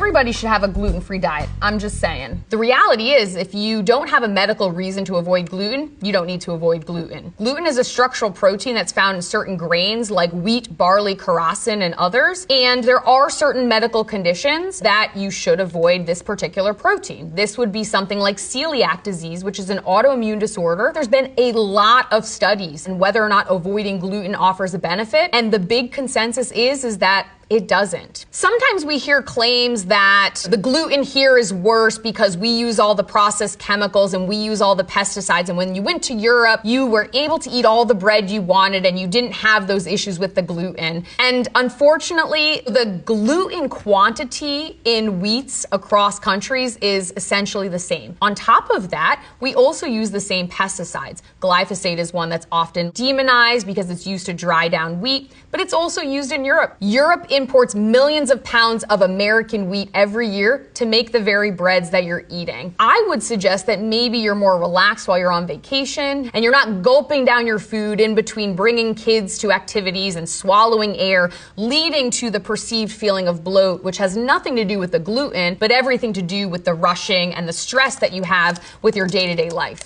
everybody should have a gluten-free diet. I'm just saying. The reality is, if you don't have a medical reason to avoid gluten, you don't need to avoid gluten. Gluten is a structural protein that's found in certain grains like wheat, barley, kerasin, and others. And there are certain medical conditions that you should avoid this particular protein. This would be something like celiac disease, which is an autoimmune disorder. There's been a lot of studies on whether or not avoiding gluten offers a benefit. And the big consensus is that it doesn't. Sometimes we hear claims that the gluten here is worse because we use all the processed chemicals and we use all the pesticides. And when you went to Europe, you were able to eat all the bread you wanted and you didn't have those issues with the gluten. And unfortunately, the gluten quantity in wheats across countries is essentially the same. On top of that, we also use the same pesticides. Glyphosate is one that's often demonized because it's used to dry down wheat, but it's also used in Europe. Europe imports millions of pounds of American wheat every year to make the very breads that you're eating. I would suggest that maybe you're more relaxed while you're on vacation and you're not gulping down your food in between bringing kids to activities and swallowing air, leading to the perceived feeling of bloat, which has nothing to do with the gluten, but everything to do with the rushing and the stress that you have with your day-to-day life.